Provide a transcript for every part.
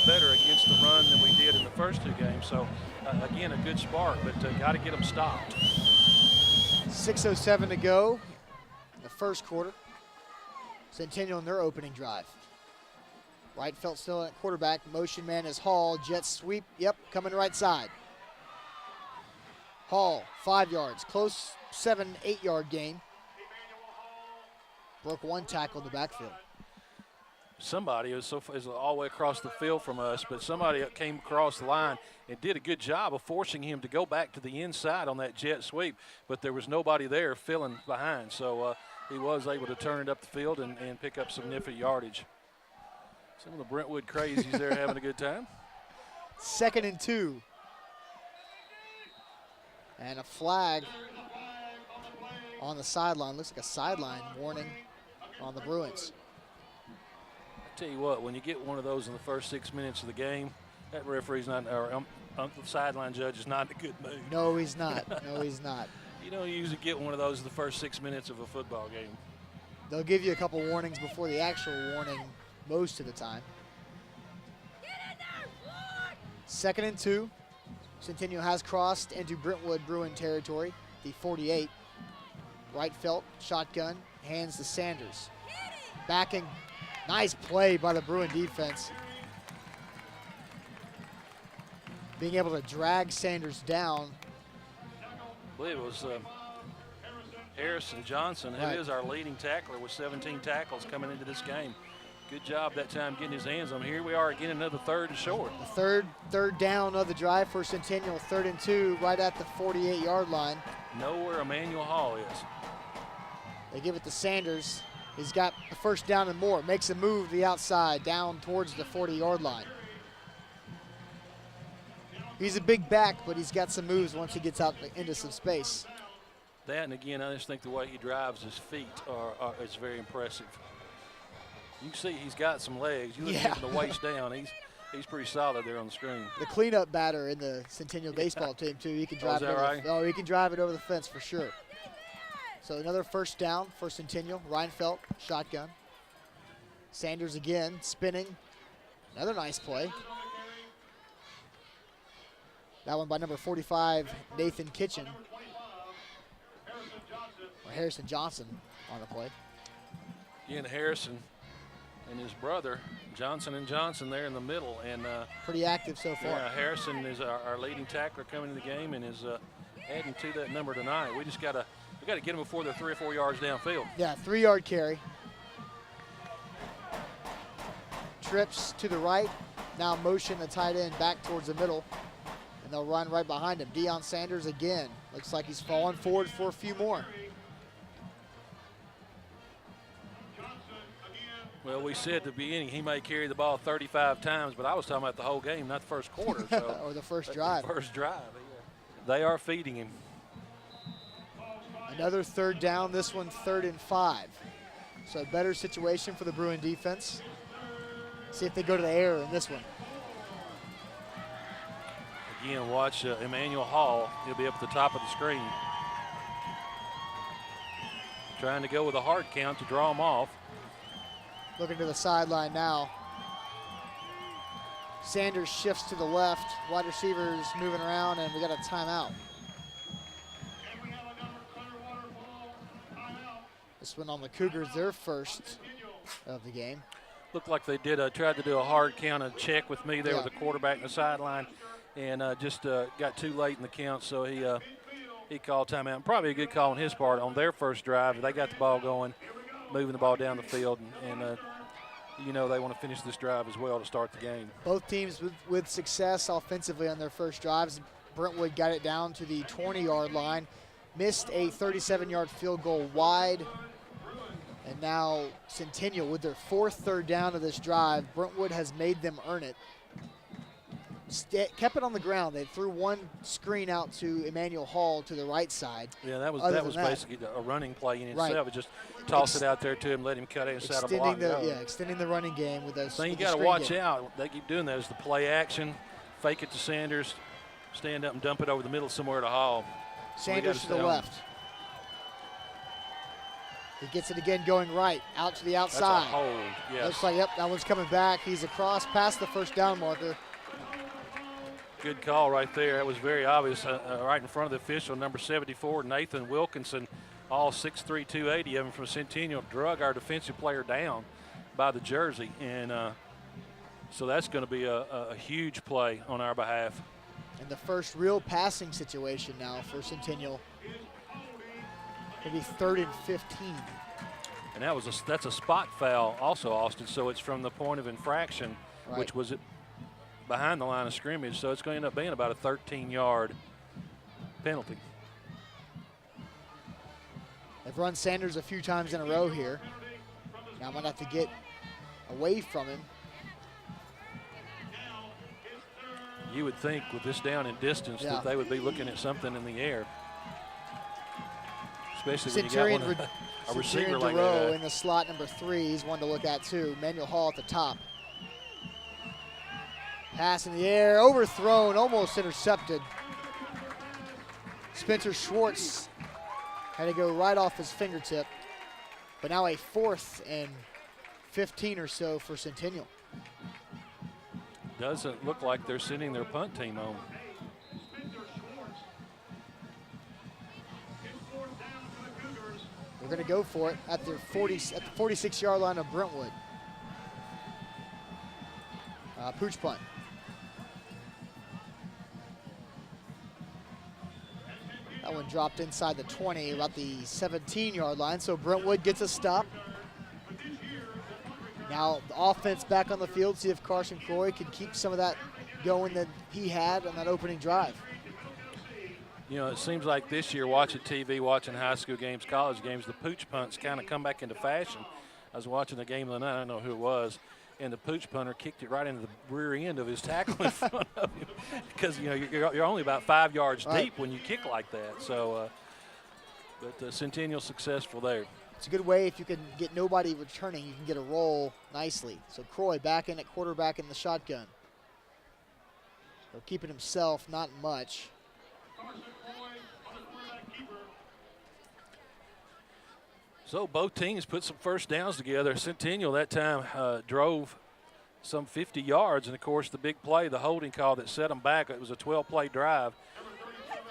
lot better against the run than we did in the first two games. So, again, a good spark, but got to get them stopped. 6:07 to go in the first quarter. Centennial in their opening drive. Right felt still at quarterback. Motion man is Hall. Jet sweep. Yep, coming right side. Hall, 5 yards. Close 7, 8 yard gain. Broke one tackle in the backfield. Somebody is all the way across the field from us, but somebody came across the line and did a good job of forcing him to go back to the inside on that jet sweep, but there was nobody there filling behind. So he was able to turn it up the field and pick up significant yardage. Some of the Brentwood crazies there having a good time. 2nd and 2. And a flag on the sideline. Looks like a sideline warning on the Bruins. Tell you what, when you get one of those in the first 6 minutes of the game, that referee's not, or the sideline judge is not in a good mood. No, he's not. No, he's not. You don't usually get one of those in the first 6 minutes of a football game. They'll give you a couple warnings before the actual warning most of the time. 2nd and 2. Centennial has crossed into Brentwood Bruin territory, the 48. Right felt, shotgun, hands to Sanders. Backing. Nice play by the Bruin defense. Being able to drag Sanders down. I believe it was Harrison Johnson, who is our leading tackler with 17 tackles coming into this game. Good job that time getting his hands on him. Here we are again, another 3rd and short. The third down of the drive for Centennial, 3rd and 2, right at the 48-yard line. Know where Emmanuel Hall is. They give it to Sanders. He's got the first down and more. Makes a move to the outside, down towards the 40-yard line. He's a big back, but he's got some moves once he gets out into some space. That, and again, I just think the way he drives his feet is very impressive. You can see he's got some legs. You look at him from the waist down, he's pretty solid there on the screen. The cleanup batter in the Centennial baseball team, too. He can drive it over he can drive it over the fence for sure. So another first down for Centennial. Reinfeldt, shotgun. Sanders again, spinning. Another nice play. That one by number 45, Nathan Kitchen. Or Harrison Johnson on the play. Again, Harrison and his brother, Johnson and Johnson, there in the middle. And pretty active so far. Yeah, Harrison is our leading tackler coming into the game and is adding to that number tonight. We just got to get them before they're 3 or 4 yards downfield. Yeah, 3-yard carry. Trips to the right. Now motion the tight end back towards the middle. And they'll run right behind him. Deion Sanders again. Looks like he's falling forward for a few more. Well, we said at the beginning he may carry the ball 35 times, but I was talking about the whole game, not the first quarter. So or the first drive. The first drive. They are feeding him. Another 3rd down, this one 3rd and 5. So a better situation for the Bruin defense. See if they go to the air in this one. Again, watch Emmanuel Hall. He'll be up at the top of the screen. Trying to go with a hard count to draw him off. Looking to the sideline now. Sanders shifts to the left. Wide receivers moving around, and we got a timeout. This one on the Cougars, their first of the game. Looked like they tried to do a hard count and check with me there with the quarterback in the sideline, and just got too late in the count, so he called timeout. And probably a good call on his part on their first drive. They got the ball going, moving the ball down the field, and they want to finish this drive as well to start the game. Both teams with success offensively on their first drives. Brentwood got it down to the 20-yard line, missed a 37-yard field goal wide. And now Centennial with their 4th 3rd down of this drive. Brentwood has made them earn it. Kept it on the ground. They threw one screen out to Emmanuel Hall to the right side. Yeah, that was basically a running play in itself. It just toss it out there to him, let him cut it inside a block. Extending the running game with those. The thing you got to watch out, they keep doing that, is the play action, fake it to Sanders, stand up and dump it over the middle somewhere to Hall. Sanders to the left. He gets it again going right, out to the That's outside. a hold, yes. Looks like, yep, that one's coming back. He's across past the first down marker. Good call right there. That was very obvious. Right in front of the official, number 74, Nathan Wilkinson, all 6'3", 280 of them from Centennial, drug our defensive player down by the jersey. And so that's going to be a huge play on our behalf. And the first real passing situation now for Centennial. Maybe 3rd and 15. And that's a spot foul also, Austin. So it's from the point of infraction, Right. which was behind the line of scrimmage. So it's going to end up being about a 13-yard penalty. They've run Sanders a few times in a row here. Now might have to get away from him. You would think with this down in distance Yeah. that they would be looking at something in the air. Especially Centurion, when you got a receiver Centurion like DeRoe that. in the slot number 3. He's one to look at too. Manuel Hall at the top. Pass in the air, overthrown, almost intercepted. Spencer Schwartz had to go right off his fingertip. But now a 4th and 15 or so for Centennial. Doesn't look like they're sending their punt team home. We're going to go for it at the 46-yard line of Brentwood. Pooch punt. That one dropped inside the 20, about the 17-yard line, so Brentwood gets a stop. Now the offense back on the field, see if Carson Croy can keep some of that going that he had on that opening drive. You know, it seems like this year, watching TV, watching high school games, college games, the pooch punts kind of come back into fashion. I was watching the game the other night, I don't know who it was, and the pooch punter kicked it right into the rear end of his tackle in front of him because, you know, you're only about 5 yards Right. deep when you kick like that. So, but Centennial successful there. It's a good way if you can get nobody returning, you can get a roll nicely. So Croy back in at quarterback in the shotgun. So keeping himself, not much. So both teams put some first downs together. Centennial that time drove some 50 yards, and of course the big play, the holding call that set them back. It was a 12-play drive,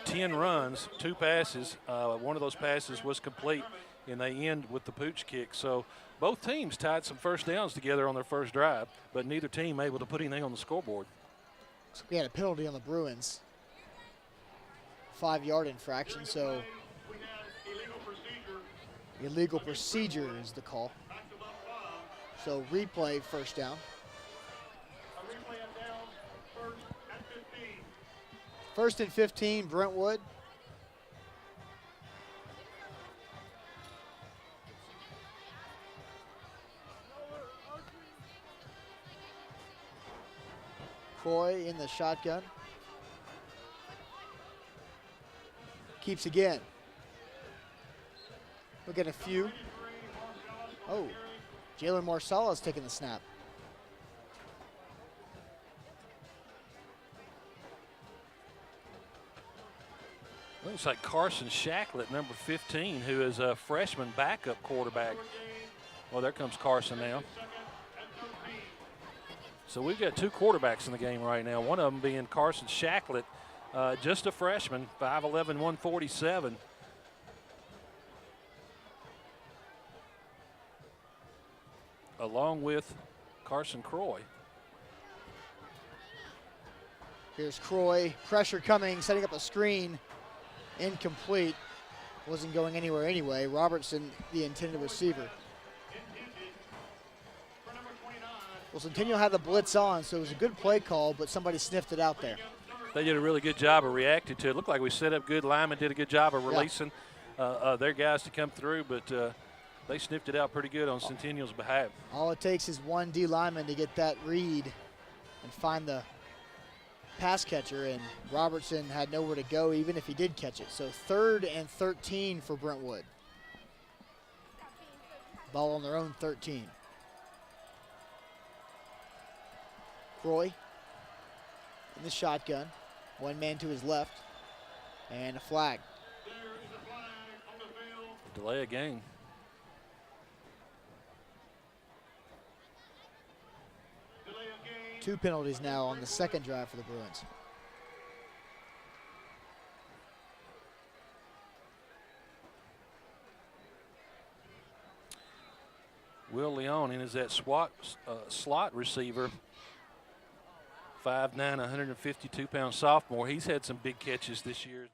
10 runs, 2 passes. One of those passes was complete, and they end with the pooch kick. So both teams tied some first downs together on their first drive, but neither team able to put anything on the scoreboard. So we had a penalty on the Bruins. 5-yard infraction, so illegal procedure is the call. So replay, first down. First and 15, Brentwood. Croy in the shotgun. Keeps again. We'll get a few. Oh, Jalen Marsala is taking the snap. Looks like Carson Shacklett, number 15, who is a freshman backup quarterback. Well, there comes Carson now. So we've got 2 quarterbacks in the game right now, one of them being Carson Shacklett, just a freshman, 5'11", 147. Along with Carson Croy. Here's Croy, pressure coming, setting up a screen. Incomplete. Wasn't going anywhere anyway. Robertson, the intended receiver. Well, Centennial had the blitz on, so it was a good play call, but somebody sniffed it out there. They did a really good job of reacting to it. Looked like we set up good. Lyman did a good job of releasing their guys to come through, but they sniffed it out pretty good on Centennial's behalf. All it takes is one D lineman to get that read and find the pass catcher, and Robertson had nowhere to go even if he did catch it. So 3rd and 13 for Brentwood. Ball on their own 13. Croy in the shotgun. One man to his left. And a flag. Delay a game. 2 penalties now on the second drive for the Bruins. Will Leonin is that slot receiver, 5'9", 152-pound sophomore. He's had some big catches this year.